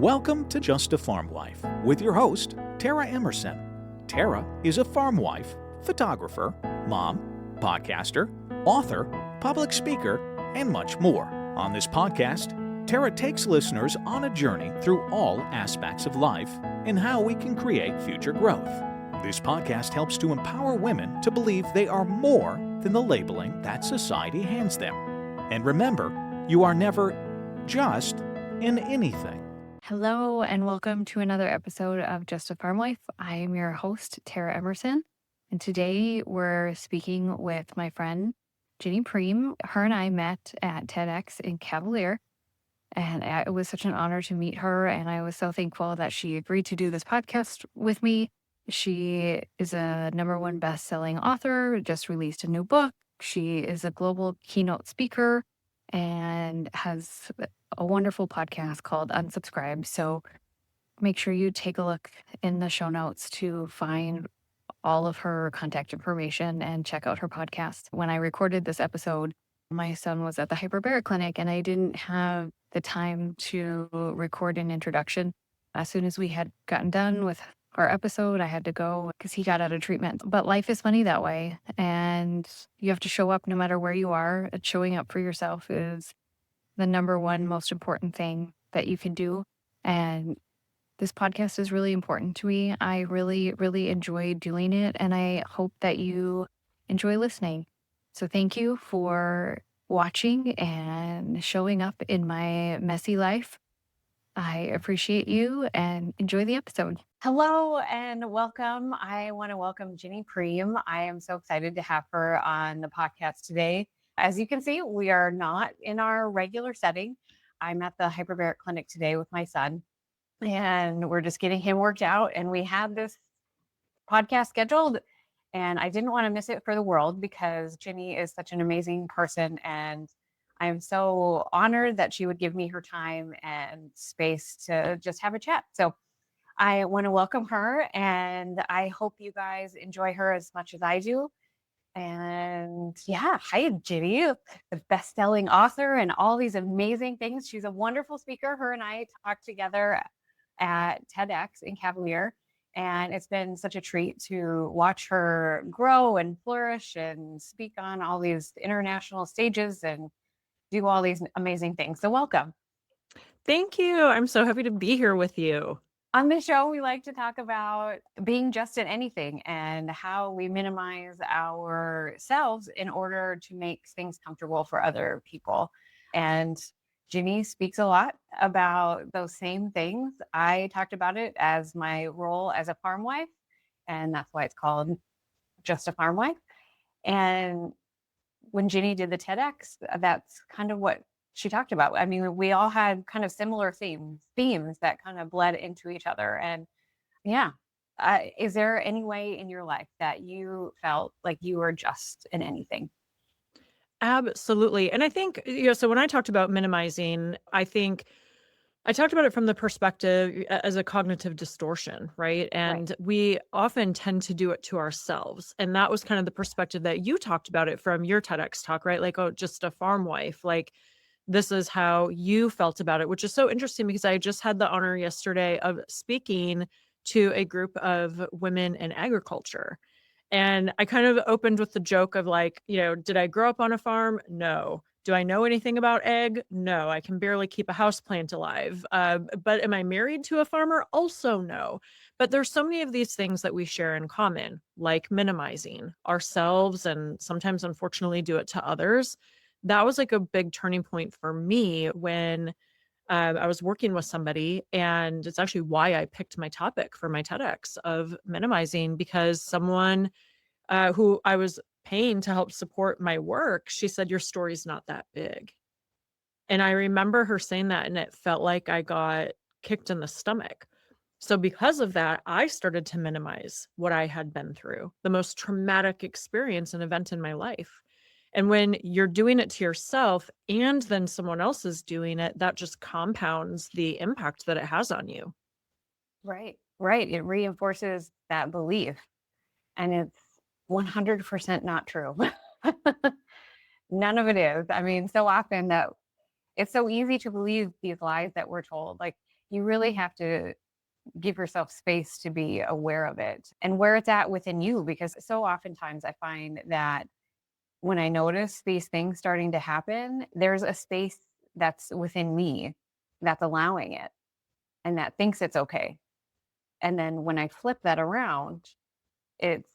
Welcome to Just a Farm Wife with your host, Tara Emerson. Tara is a farm wife, photographer, mom, podcaster, author, public speaker, and much more. On this podcast, Tara takes listeners on a journey through all aspects of life and how we can create future growth. This podcast helps to empower women to believe they are more than the labeling that society hands them. And remember, you are never just in anything. Hello, and welcome to another episode of Just a Farm Wife. I am your host, Tara Emerson, and today we're speaking with my friend, Ginny Priem. Her and I met at TEDx in Cavalier, and it was such an honor to meet her, and I was so thankful that she agreed to do this podcast with me. She is a #1 best-selling author, just released a new book. She is a global keynote speaker and has a wonderful podcast called Unsubscribe. So make sure you take a look in the show notes to find all of her contact information and check out her podcast. When I recorded this episode, my son was at the hyperbaric clinic and I didn't have the time to record an introduction. As soon as we had gotten done with our episode, I had to go because he got out of treatment. But life is funny that way. And you have to show up no matter where you are. And showing up for yourself is the #1 most important thing that you can do. And this podcast is really important to me. I really, really enjoy doing it. And I hope that you enjoy listening. So thank you for watching and showing up in my messy life. I appreciate you and enjoy the episode. Hello and welcome. I want to welcome Ginny Priem. I am so excited to have her on the podcast today. As you can see, we are not in our regular setting. I'm at the hyperbaric clinic today with my son, and we're just getting him worked out. And we had this podcast scheduled, and I didn't want to miss it for the world because Ginny is such an amazing person, and I'm so honored that she would give me her time and space to just have a chat. So I want to welcome her, and I hope you guys enjoy her as much as I do. And yeah, hi, Ginny, the best-selling author and all these amazing things. She's a wonderful speaker. Her and I talked together at TEDx in Cavalier, and it's been such a treat to watch her grow and flourish and speak on all these international stages and do all these amazing things. So welcome. Thank you. I'm so happy to be here with you. On this show, we like to talk about being just in anything and how we minimize ourselves in order to make things comfortable for other people. And Ginny speaks a lot about those same things. I talked about it as my role as a farm wife, and that's why it's called Just a Farm Wife. And when Ginny did the TEDx, that's kind of what she talked about. I mean, we all had kind of similar themes that kind of bled into each other. And yeah, is there any way in your life that you felt like you were just in anything? Absolutely. And I think, so when I talked about minimizing, I think I talked about it from the perspective as a cognitive distortion, right? And we often tend to do it to ourselves. And that was kind of the perspective that you talked about it from your TEDx talk, right? Like, oh, just a farm wife. Like, this is how you felt about it, which is so interesting because I just had the honor yesterday of speaking to a group of women in agriculture. And I kind of opened with the joke of like, did I grow up on a farm? No. Do I know anything about egg? No, I can barely keep a houseplant alive. But am I married to a farmer? Also no. But there's so many of these things that we share in common, like minimizing ourselves and sometimes, unfortunately, do it to others. That was like a big turning point for me when I was working with somebody, and it's actually why I picked my topic for my TEDx of minimizing, because someone who I was paying to help support my work, she said, your story's not that big. And I remember her saying that, and it felt like I got kicked in the stomach. So because of that, I started to minimize what I had been through, the most traumatic experience and event in my life. And when you're doing it to yourself and then someone else is doing it, that just compounds the impact that it has on you. Right. It reinforces that belief. And it's 100% not true. None of it is. I mean, so often that It's so easy to believe these lies that we're told. Like, you really have to give yourself space to be aware of it and where it's at within you. Because so oftentimes I find that when I notice these things starting to happen, there's a space that's within me that's allowing it and that thinks it's okay. And then when I flip that around, it's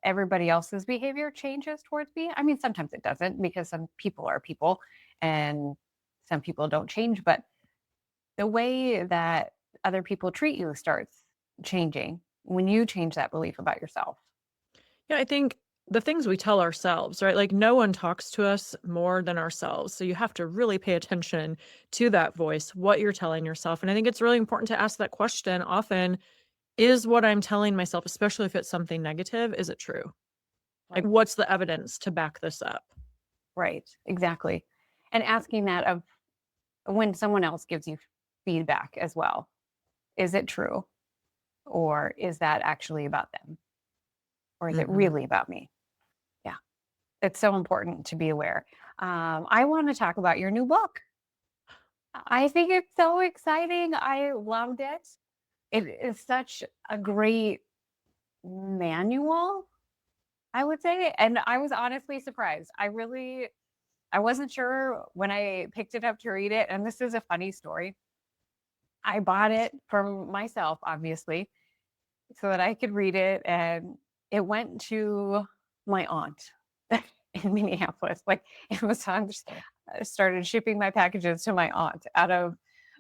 everybody else's behavior changes towards me. I mean, sometimes it doesn't because some people are people and some people don't change, but the way that other people treat you starts changing when you change that belief about yourself. Yeah, I think the things we tell ourselves, right? Like no one talks to us more than ourselves. So you have to really pay attention to that voice, what you're telling yourself. And I think it's really important to ask that question often, is what I'm telling myself, especially if it's something negative, is it true? Like Right. what's the evidence to back this up? Right. Exactly. And asking that of when someone else gives you feedback as well. Is it true? Or is that actually about them? Or is it Mhm. really about me? Yeah. It's so important to be aware. I want to talk about your new book. I think it's so exciting. I loved it. It is such a great manual, I would say. And I was honestly surprised. I wasn't sure when I picked it up to read it. And this is a funny story. I bought it for myself, obviously, so that I could read it. And it went to my aunt in Minneapolis. Like Amazon started shipping my packages to my aunt out of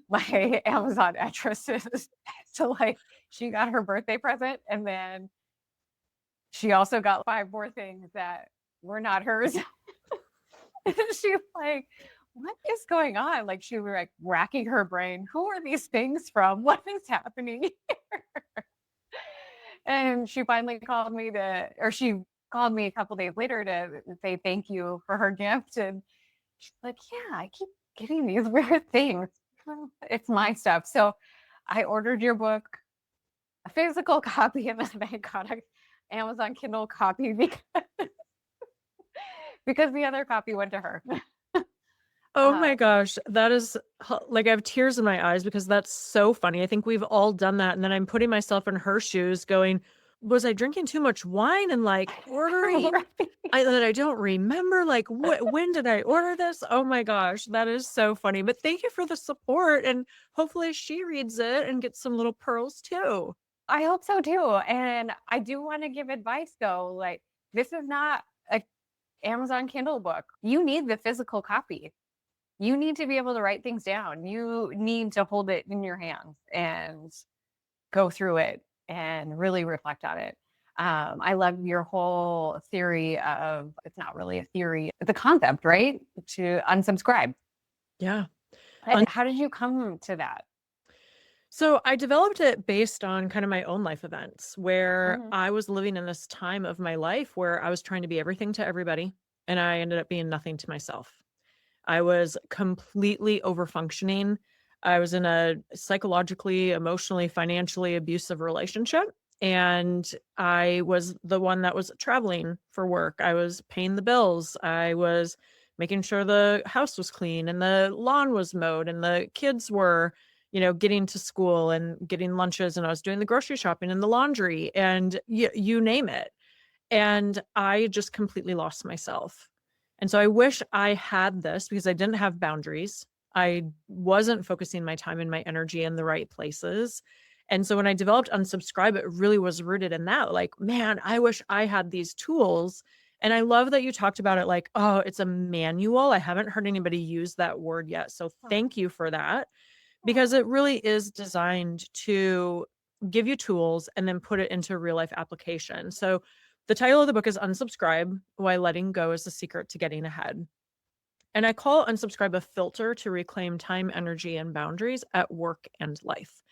my Amazon addresses. So like she got her birthday present and then she also got 5 more things that were not hers. She was like, what is going on? Like she was like racking her brain. Who are these things from? What is happening? And she finally called me or she called me a couple days later to say thank you for her gift. And she's like, yeah, I keep getting these weird things. It's my stuff. So I ordered your book, a physical copy, and then I got an Amazon Kindle copy because the other copy went to her. Oh Uh, my gosh, that is like I have tears in my eyes because that's so funny. I think we've all done that. And then I'm putting myself in her shoes going, was I drinking too much wine and like ordering right. that I don't remember? Like when did I order this? Oh my gosh, that is so funny. But thank you for the support and hopefully she reads it and gets some little pearls too. I hope so too. And I do want to give advice though. Like, this is not a Amazon Kindle book. You need the physical copy. You need to be able to write things down. You need to hold it in your hands and go through it and really reflect on it. I love your whole theory of it's not really a theory, it's a concept, right? To unsubscribe. Yeah. And how did you come to that? So I developed it based on kind of my own life events where Mhm. I was living in this time of my life where I was trying to be everything to everybody and I ended up being nothing to myself. I was completely over functioning. I was in a psychologically, emotionally, financially abusive relationship. And I was the one that was traveling for work. I was paying the bills. I was making sure the house was clean and the lawn was mowed and the kids were, getting to school and getting lunches. And I was doing the grocery shopping and the laundry and you name it. And I just completely lost myself. And so I wish I had this because I didn't have boundaries. I wasn't focusing my time and my energy in the right places. And so when I developed Unsubscribe, it really was rooted in that. Like, man, I wish I had these tools. And I love that you talked about it like, oh, it's a manual. I haven't heard anybody use that word yet. So thank you for that because it really is designed to give you tools and then put it into real life application. So the title of the book is Unsubscribe: Why Letting Go is the Secret to Getting Ahead. And I call Unsubscribe a filter to reclaim time, energy, and boundaries at work and life.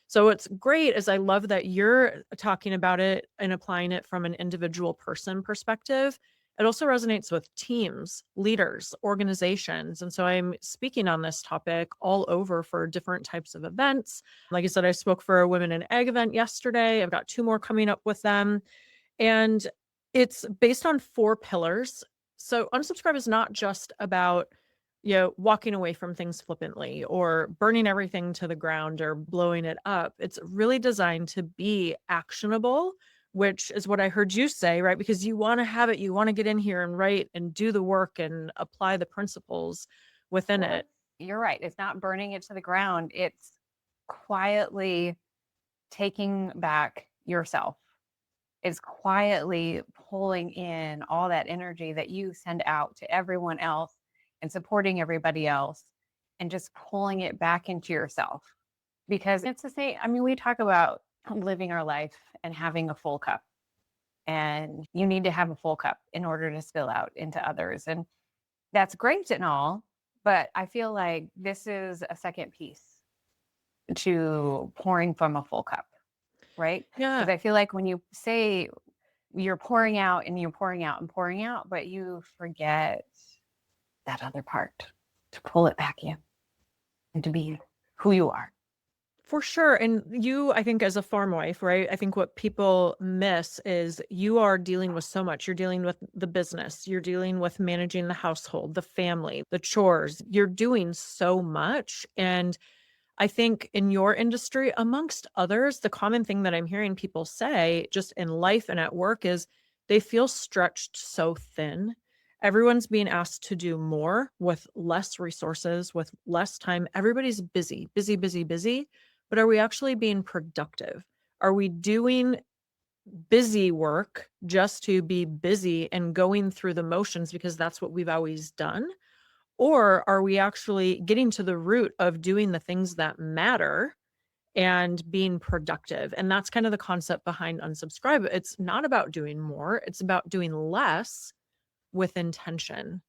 So what's great is I love that you're talking about it and applying it from an individual person perspective. It also resonates with teams, leaders, organizations. And so I'm speaking on this topic all over for different types of events. Like I said, I spoke for a Women in Ag event yesterday. I've got 2 more coming up with them. And it's based on 4 pillars. So Unsubscribe is not just about walking away from things flippantly or burning everything to the ground or blowing it up. It's really designed to be actionable, which is what I heard you say, right? Because you want to have it, you want to get in here and write and do the work and apply the principles within Well, it. you're right. It's not burning it to the ground. It's quietly taking back yourself. It's quietly pulling in all that energy that you send out to everyone else and supporting everybody else and just pulling it back into yourself. Because it's the same. I mean, we talk about living our life and having a full cup, and you need to have a full cup in order to spill out into others. And that's great and all, but I feel like this is a second piece to pouring from a full cup, right? Yeah. Because I feel like when you say you're pouring out and you're pouring out and pouring out, but you forget that other part to pull it back in and to be who you are. For sure. And you, I think, as a farm wife, right? I think what people miss is you are dealing with so much. You're dealing with the business, you're dealing with managing the household, the family, the chores. You're doing so much. And I think in your industry, amongst others, the common thing that I'm hearing people say just in life and at work is they feel stretched so thin. Everyone's being asked to do more with less resources, with less time. Everybody's busy, busy, busy, busy. But are we actually being productive? Are we doing busy work just to be busy and going through the motions because that's what we've always done? Or are we actually getting to the root of doing the things that matter and being productive? And that's kind of the concept behind unsubscribe. It's not about doing more, it's about doing less with intention.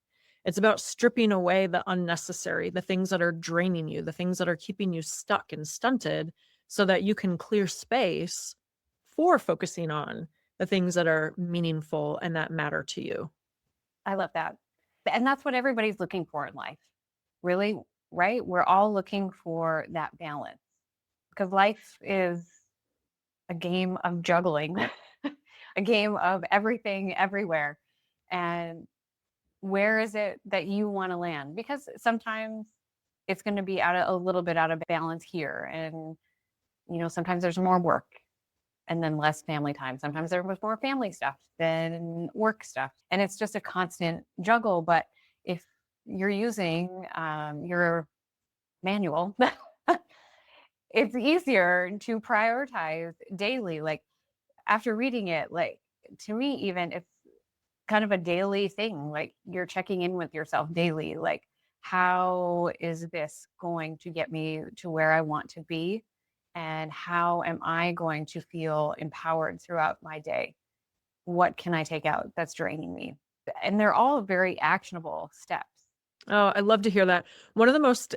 It's about stripping away the unnecessary, the things that are draining you, the things that are keeping you stuck and stunted so that you can clear space for focusing on the things that are meaningful and that matter to you. I love that. And that's what everybody's looking for in life, really, right? We're all looking for that balance because life is a game of juggling, a game of everything everywhere. And where is it that you want to land? Because sometimes it's going to be a little bit out of balance here. And, sometimes there's more work and then less family time. Sometimes there was more family stuff than work stuff. And it's just a constant juggle. But if you're using your manual, it's easier to prioritize daily. Like after reading it, like to me, even it's kind of a daily thing. Like you're checking in with yourself daily. Like, how is this going to get me to where I want to be? And how am I going to feel empowered throughout my day? What can I take out that's draining me? And they're all very actionable steps. Oh, I love to hear that. One of the most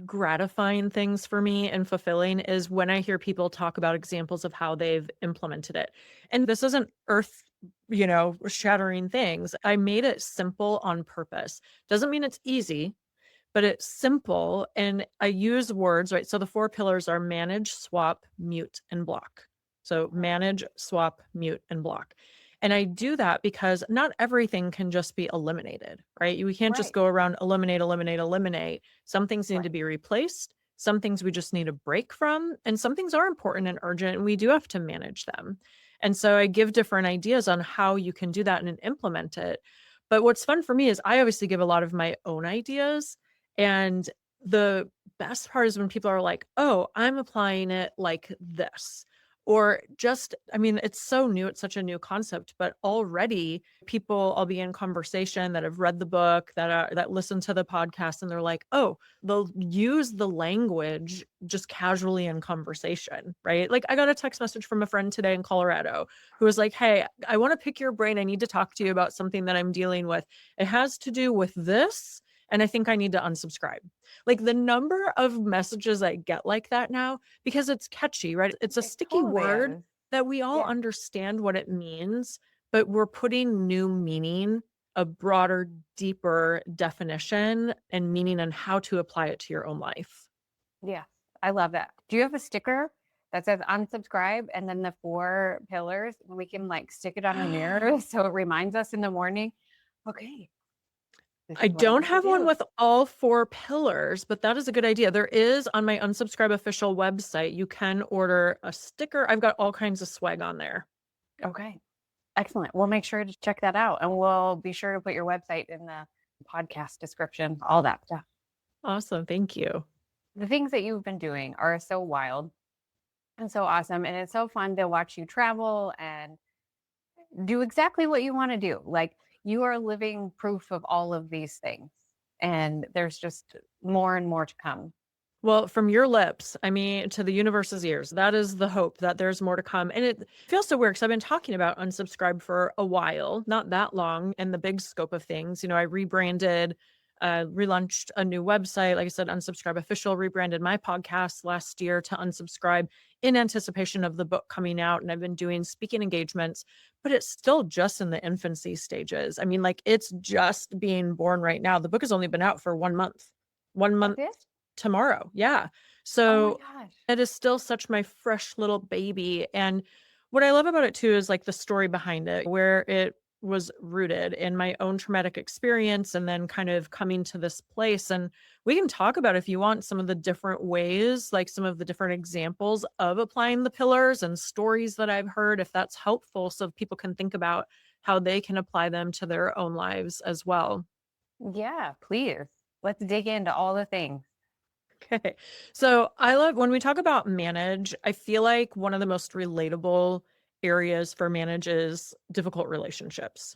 gratifying things for me and fulfilling is when I hear people talk about examples of how they've implemented it. And this isn't shattering things. I made it simple on purpose. Doesn't mean it's easy, but it's simple. And I use words, right? So the 4 pillars are manage, swap, mute, and block. So manage, swap, mute, and block. And I do that because not everything can just be eliminated, right? We can't just Right. go around eliminate, eliminate, eliminate. Some things need to Right. be replaced. Some things we just need a break from. And some things are important and urgent, and we do have to manage them. And so I give different ideas on how you can do that and implement it. But what's fun for me is I obviously give a lot of my own ideas. And the best part is when people are like, oh, I'm applying it like this. Or just, I mean, it's so new. It's such a new concept, but already people I'll be in conversation that have read the book, that listen to the podcast, and they're like, oh, they'll use the language just casually in conversation, right? Like I got a text message from a friend today in Colorado who was like, hey, I want to pick your brain. I need to talk to you about something that I'm dealing with. It has to do with this. And I think I need to unsubscribe. Like the number of messages I get like that now, because it's catchy, right? It's a It sticky totally word is. that we all Yeah. understand what it means, but we're putting new meaning, a broader, deeper definition and meaning on how to apply it to your own life. Yeah. I love that. Do you have a sticker that says unsubscribe and then the 4 pillars? We can like stick it on our mirror so it reminds us in the morning. Okay. This I is what I don't want to have one do. with all 4 pillars, but that is a good idea. There is on my Unsubscribe official website, you can order a sticker. I've got all kinds of swag on there. Okay. Excellent. We'll make sure to check that out, and we'll be sure to put your website in the podcast description, all that stuff. Awesome. Thank you. The things that you've been doing are so wild and so awesome. And it's so fun to watch you travel and do exactly what you want to do. Like, you are living proof of all of these things. And there's just more and more to come. Well, from your lips, I mean, to the universe's ears, that is the hope that there's more to come. And it feels so weird because I've been talking about Unsubscribe for a while, not that long in the big scope of things. I rebranded, relaunched a new website. Like I said, Unsubscribe official, rebranded my podcast last year to Unsubscribe in anticipation of the book coming out. And I've been doing speaking engagements, but it's still just in the infancy stages. I mean, like, it's just being born right now. The book has only been out for 1 month. 1 month That's it? tomorrow. Yeah. Oh So my gosh. it is still such my fresh little baby. And what I love about it too is like the story behind it, where it was rooted in my own traumatic experience and then kind of coming to this place. And we can talk about, if you want, some of the different ways, like some of the different examples of applying the pillars and stories that I've heard, if that's helpful, so people can think about how they can apply them to their own lives as well. Yeah, please. Let's dig into all the things. Okay. So I love when we talk about manage, I feel like one of the most relatable areas for manage is difficult relationships.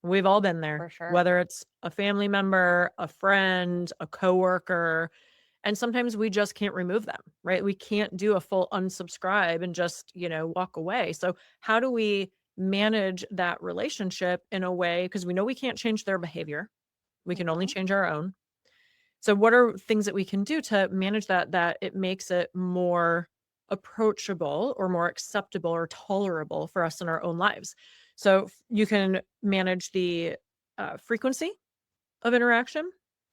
We've all been there, For sure. whether it's a family member, a friend, a coworker, and sometimes we just can't remove them, right? We can't do a full unsubscribe and just, walk away. So how do we manage that relationship in a way, because we know we can't change their behavior. We can only Mhm. change our own. So what are things that we can do to manage that it makes it more approachable or more acceptable or tolerable for us in our own lives? So you can manage the frequency of interaction,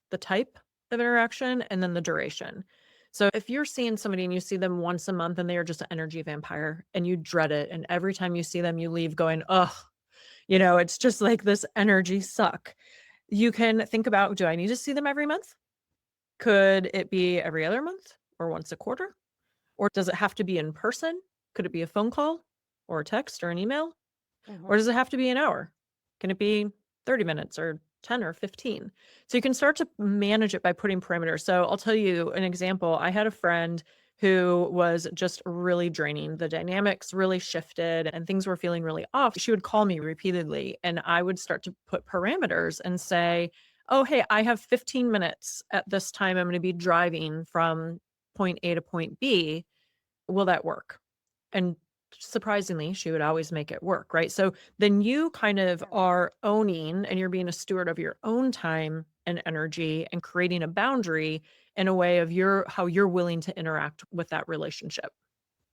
the type of interaction, and then the duration. So if you're seeing somebody and you see them once a month and they are just an energy vampire and you dread it, and every time you see them, you leave going, ugh, it's just like this energy suck. You can think about, do I need to see them every month? Could it be every other month or once a quarter? Or does it have to be in person? Could it be a phone call or a text or an email? Or Mhm. does it have to be an hour? Can it be 30 minutes or 10 or 15? So you can start to manage it by putting parameters. So I'll tell you an example. I had a friend who was just really draining. The dynamics really shifted and things were feeling really off. She would call me repeatedly and I would start to put parameters and say, oh, hey, I have 15 minutes at this time. I'm going to be driving from point A to point B. Will that work? And surprisingly, she would always make it work, right? So then you kind of Yeah. are owning and you're being a steward of your own time and energy and creating a boundary in a way of how you're willing to interact with that relationship.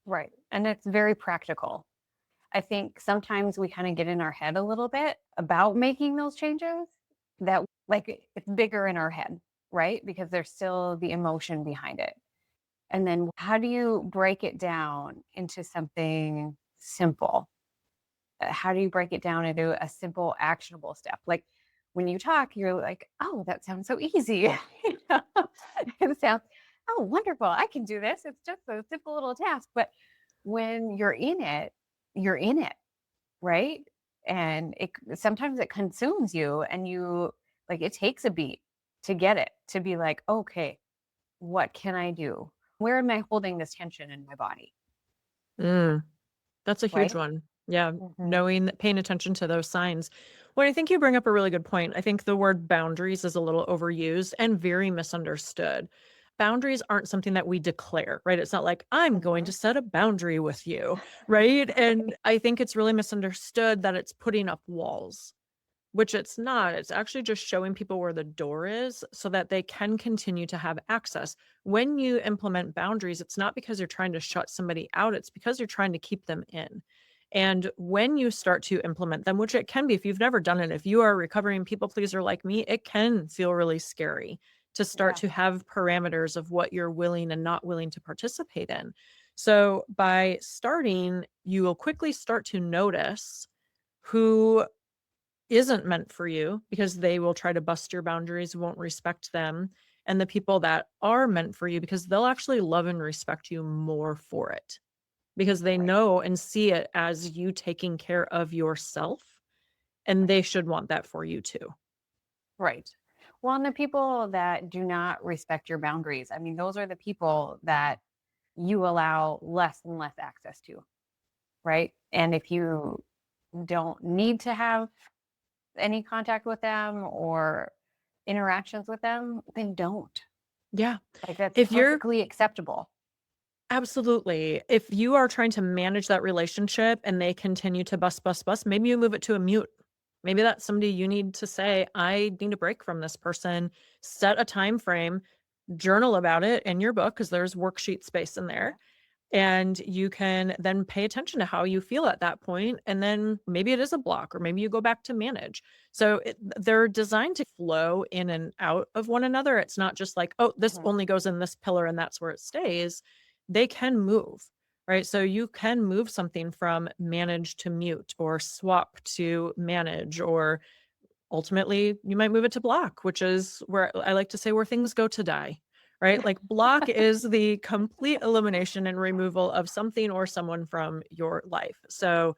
Right. And it's very practical. I think sometimes we kind of get in our head a little bit about making those changes, that like it's bigger in our head, right? Because there's still the emotion behind it. And then how do you break it down into something simple? How do you break it down into a simple, actionable step? Like, when you talk, you're like, oh, that sounds so easy. You know? It sounds, oh, wonderful. I can do this. It's just a simple little task. But when you're in it, right? And it sometimes it consumes you, and you like, it takes a beat to get it, to be like, okay, what can I do? Where am I holding this tension in my body? Mm, that's a huge Right? one. Yeah. Mhm. Knowing that, paying attention to those signs. Well, I think you bring up a really good point. I think the word boundaries is a little overused and very misunderstood. Boundaries aren't something that we declare, right? It's not like, I'm going to Mhm. set a boundary with you, right? And I think it's really misunderstood that it's putting up walls, which it's not. It's actually just showing people where the door is so that they can continue to have access. When you implement boundaries, it's not because you're trying to shut somebody out, it's because you're trying to keep them in. And when you start to implement them, which it can be, if you've never done it, if you are a recovering people pleaser like me, it can feel really scary to start Yeah. to have parameters of what you're willing and not willing to participate in. So by starting, you will quickly start to notice who isn't meant for you because they will try to bust your boundaries, won't respect them, and the people that are meant for you because they'll actually love and respect you more for it because they Right. know and see it as you taking care of yourself, and they should want that for you too. Right. Well, and the people that do not respect your boundaries, I mean, those are the people that you allow less and less access to, right? And if you don't need to have any contact with them or interactions with them, then don't. Yeah. Like that's If you're perfectly acceptable. Absolutely. If you are trying to manage that relationship and they continue to bust, maybe you move it to a mute. Maybe that's somebody you need to say, I need a break from this person, set a time frame, journal about it in your book because there's worksheet space in Yeah. there. And you can then pay attention to how you feel at that point. And then maybe it is a block, or maybe you go back to manage. So they're designed to flow in and out of one another. It's not just like, oh, this Mhm. only goes in this pillar and that's where it stays. They can move, right? So you can move something from manage to mute or swap to manage, or ultimately you might move it to block, which is where I like to say where things go to die, right? Like block is the complete elimination and removal of something or someone from your life. So,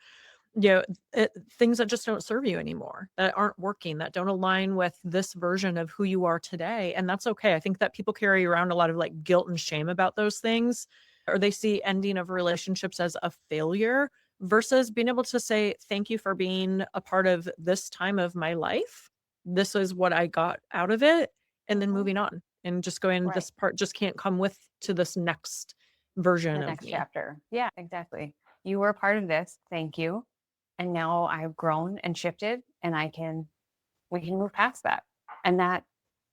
you know, things that just don't serve you anymore, that aren't working, that don't align with this version of who you are today. And that's okay. I think that people carry around a lot of like guilt and shame about those things, or they see ending of relationships as a failure versus being able to say, thank you for being a part of this time of my life. This is what I got out of it. And then Mhm. moving on and just going, Right. this part just can't come with to this next The version of next me. chapter. Yeah, exactly. You were a part of this. Thank you. And now I've grown and shifted and we can move past that. And that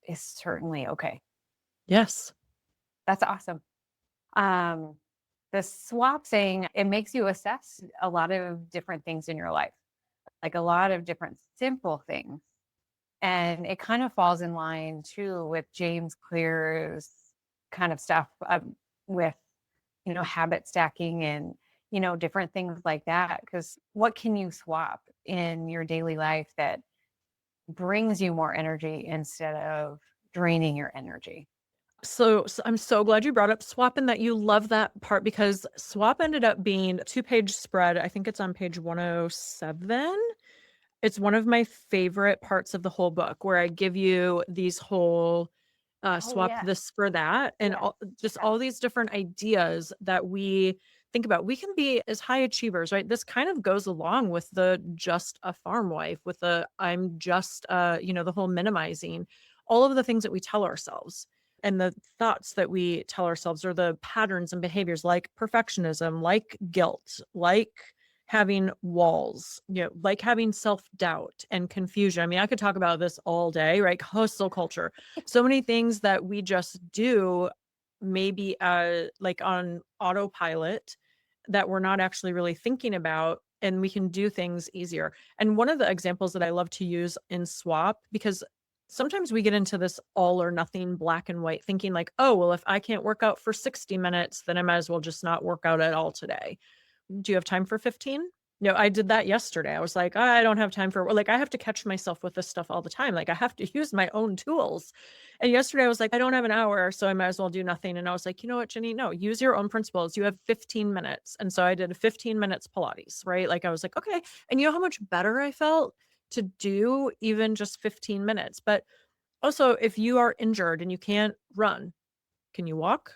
is certainly okay. Yes. That's awesome. Um, the swap saying it makes you assess a lot of different things in your life, like a lot of different simple things. And it kind of falls in line too with James Clear's kind of stuff with, habit stacking and, different things like that. Because what can you swap in your daily life that brings you more energy instead of draining your energy? So I'm so glad you brought up swap and that you love that part because swap ended up being a two-page spread. I think it's on page 107. It's one of my favorite parts of the whole book where I give you these whole Oh, swap yes. this for that and Yes. just Yes. all these different ideas that we think about. We can be as high achievers, right? This kind of goes along with the just a farm wife, with the I'm just the whole minimizing, all of the things that we tell ourselves and the thoughts that we tell ourselves are the patterns and behaviors like perfectionism, like guilt, like having walls, like having self-doubt and confusion. I mean, I could talk about this all day, right? Hustle culture. So many things that we just do maybe like on autopilot that we're not actually really thinking about, and we can do things easier. And one of the examples that I love to use in swap, because sometimes we get into this all or nothing black and white thinking like, oh, well, if I can't work out for 60 minutes, then I might as well just not work out at all today. Do you have time for 15? No, I did that yesterday. I was like, I don't have time for like I have to catch myself with this stuff all the time. Like I have to use my own tools. And yesterday I was like, I don't have an hour, so I might as well do nothing. And I was like, you know what, Ginny? No, use your own principles. You have 15 minutes. And so I did 15 minutes Pilates, right? Like I was like, okay. And you know how much better I felt to do even just 15 minutes. But also, if you are injured and you can't run, can you walk?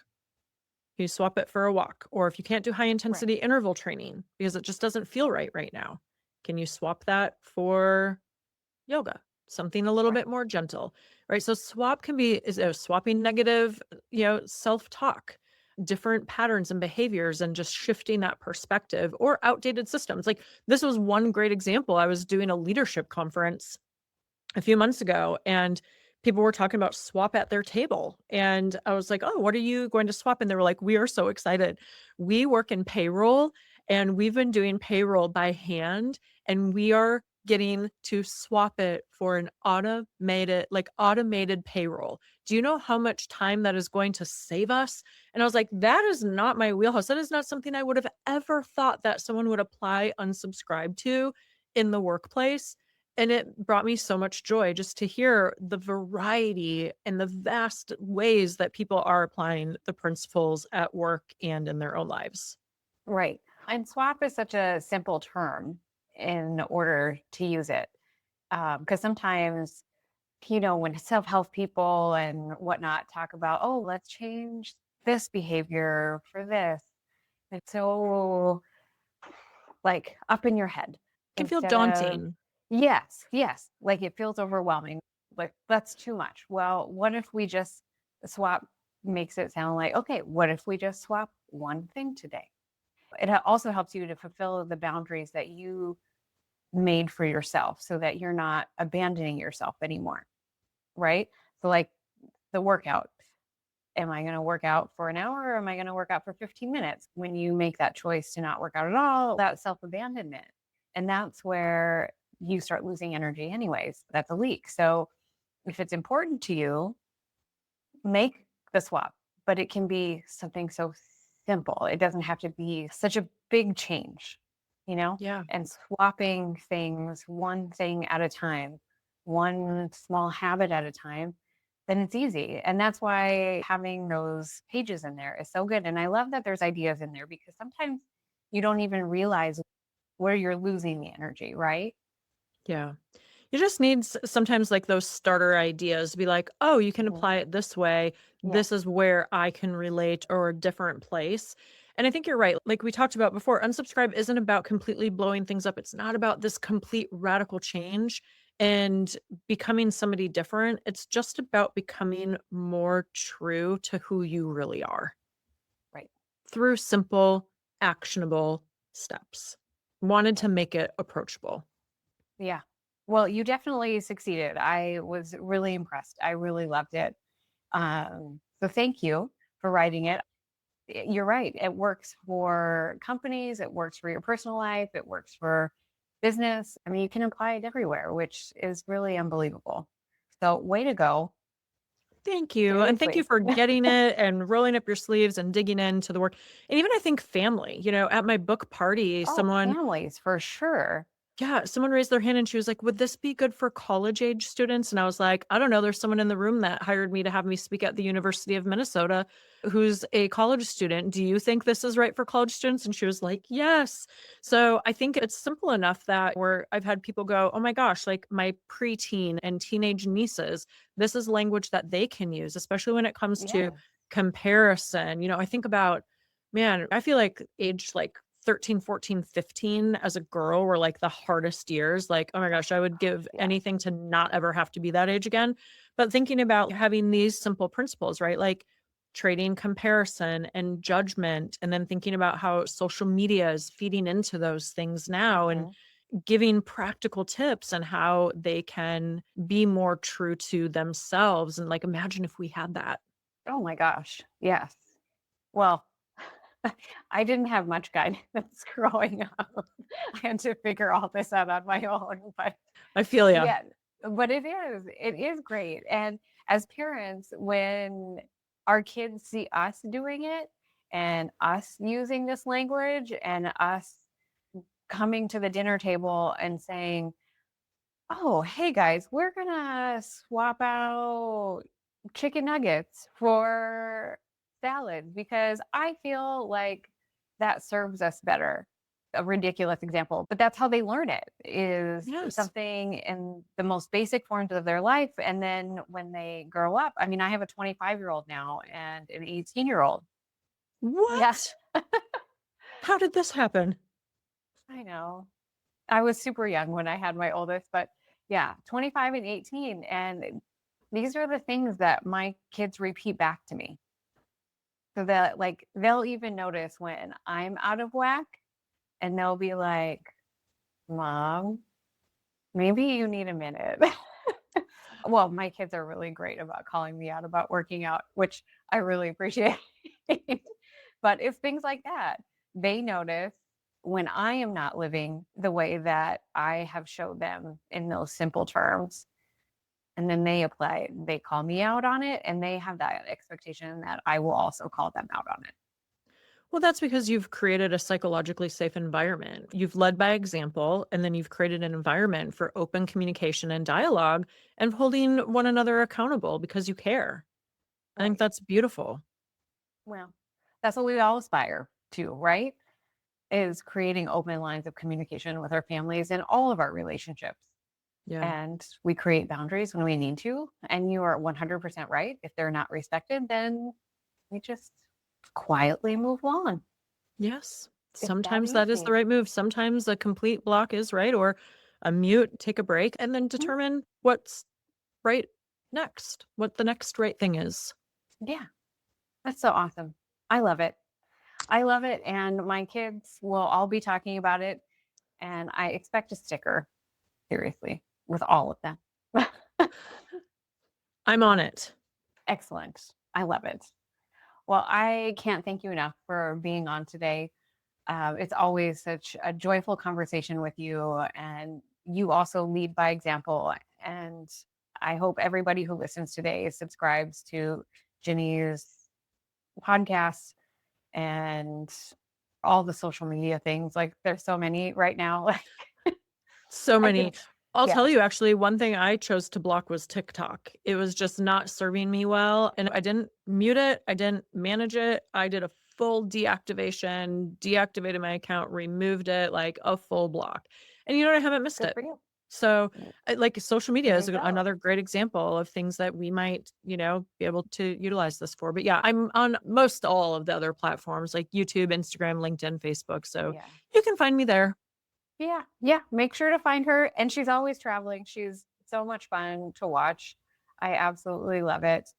You swap it for a walk. Or if you can't do high Right. intensity interval training because it just doesn't feel right now, can you swap that for yoga? Something a little Right. bit more gentle, right? So swap can be swapping negative, self-talk, different patterns and behaviors, and just shifting that perspective or outdated systems. Like this was one great example. I was doing a leadership conference a few months ago and people were talking about swap at their table. And I was like, oh, what are you going to swap? And they were like, we are so excited. We work in payroll and we've been doing payroll by hand and we are getting to swap it for an automated payroll. Do you know how much time that is going to save us? And I was like, that is not my wheelhouse. That is not something I would have ever thought that someone would apply unsubscribe to in the workplace. And it brought me so much joy just to hear the variety and the vast ways that people are applying the principles at work and in their own lives. Right. And swap is such a simple term in order to use it. Because sometimes, when self-help people and whatnot talk about, oh, let's change this behavior for this. It's so like up in your head It can feel instead of, daunting. yes, like it feels overwhelming. Like that's too much. Well, what if we just swap makes it sound like, okay, what if we just swap one thing today? It also helps you to fulfill the boundaries that you made for yourself so that you're not abandoning yourself anymore. Right. So, like the workout, am I going to work out for an hour or am I going to work out for 15 minutes? When you make that choice to not work out at all, that's self abandonment. And that's where you start losing energy, anyways. That's a leak. So, if it's important to you, make the swap, but it can be something so simple. It doesn't have to be such a big change, Yeah. and swapping things one thing at a time, one small habit at a time, then it's easy. And that's why having those pages in there is so good. And I love that there's ideas in there because sometimes you don't even realize where you're losing the energy, right? Yeah. You just need sometimes like those starter ideas to be like, oh, you can Mhm. apply it this way. Yeah. This is where I can relate or a different place. And I think you're right. Like we talked about before, unsubscribe isn't about completely blowing things up. It's not about this complete radical change and becoming somebody different. It's just about becoming more true to who you really are Right. through simple, actionable steps. Wanted to make it approachable. Yeah. Well, you definitely succeeded. I was really impressed. I really loved it. So thank you for writing it. You're right. It works for companies, it works for your personal life, it works for business. I mean, you can apply it everywhere, which is really unbelievable. So, way to go. Thank you. And thank you Seriously. for getting it and rolling up your sleeves and digging into the work. And even I think family, at my book party, Oh, families for sure. someone raised their hand and she was like, would this be good for college age students? And I was like, I don't know. There's someone in the room that hired me to have me speak at the University of Minnesota who's a college student. Do you think this is right for college students? And she was like, yes. So I think it's simple enough that where I've had people go, oh my gosh, like my preteen and teenage nieces, this is language that they can use, especially when it comes to Yeah. comparison. I think about, man, I feel like age like 13, 14, 15 as a girl were like the hardest years. Like, oh my gosh, I would give Yeah. anything to not ever have to be that age again. But thinking about having these simple principles, right? Like trading comparison and judgment, and then thinking about how social media is feeding into those things now and Mhm. giving practical tips on how they can be more true to themselves. And like, imagine if we had that. Oh my gosh. Yes. Well, I didn't have much guidance growing up. I had to figure all this out on my own, but I feel ya. yeah, but it is great. And as parents, when our kids see us doing it and us using this language and us coming to the dinner table and saying, oh, hey guys, we're gonna swap out chicken nuggets for salad because I feel like that serves us better. A ridiculous example, but that's how they learn it is Yes. something in the most basic forms of their life. And then when they grow up, I mean, I have a 25-year-old now and an 18-year-old. Yeah, What? How did this happen? I know. I was super young when I had my oldest, but yeah, 25 and 18. And these are the things that my kids repeat back to me. So that like they'll even notice when I'm out of whack and they'll be like, Mom, maybe you need a minute. Well, my kids are really great about calling me out about working out, which I really appreciate. But it's things like that. They notice when I am not living the way that I have showed them in those simple terms. And then they apply it. They call me out on it and they have that expectation that I will also call them out on it. Well, that's because you've created a psychologically safe environment. You've led by example, and then you've created an environment for open communication and dialogue and holding one another accountable because you care. I think Right. that's beautiful. Well, that's what we all aspire to, right? Is creating open lines of communication with our families and all of our relationships. Yeah. And we create boundaries when we need to. And you are 100% right. If they're not respected, then we just quietly move on. Yes. It's that Sometimes that is the easy. right move. Sometimes a complete block is right, or a mute, take a break, and then Mhm. determine what's right next, what the next right thing is. Yeah, that's so awesome. I love it. I love it. And my kids will all be talking about it. And I expect a sticker, seriously, with all of them. I'm on it. Excellent. I love it. Well, I can't thank you enough for being on today. It's always such a joyful conversation with you. And you also lead by example. And I hope everybody who listens today subscribes to Ginny's podcast and all the social media things. Like there's so many right now. Like So I many. could, I'll yeah, tell you, actually, one thing I chose to block was TikTok. It was just not serving me well. And I didn't mute it, I didn't manage it. I did a full deactivation, deactivated my account, removed it, like a full block. And you know what? I haven't missed good it. for you. So, like social media There is you go. another great example of things that we might, be able to utilize this for. But yeah, I'm on most all of the other platforms like YouTube, Instagram, LinkedIn, Facebook. So Yeah. you can find me there. Yeah. Yeah. Make sure to find her. And she's always traveling. She's so much fun to watch. I absolutely love it.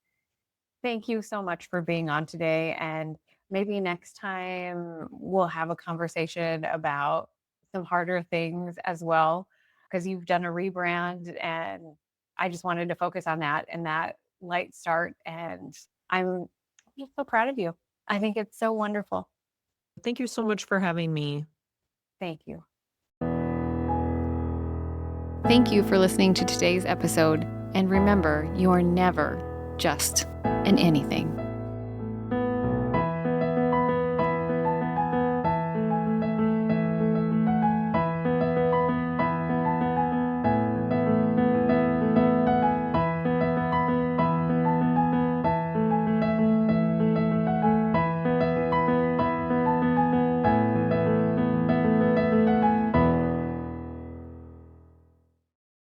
Thank you so much for being on today. And maybe next time we'll have a conversation about some harder things as well, because you've done a rebrand and I just wanted to focus on that and that light start. And I'm just so proud of you. I think it's so wonderful. Thank you so much for having me. Thank you. Thank you for listening to today's episode. And remember, you are never just an anything.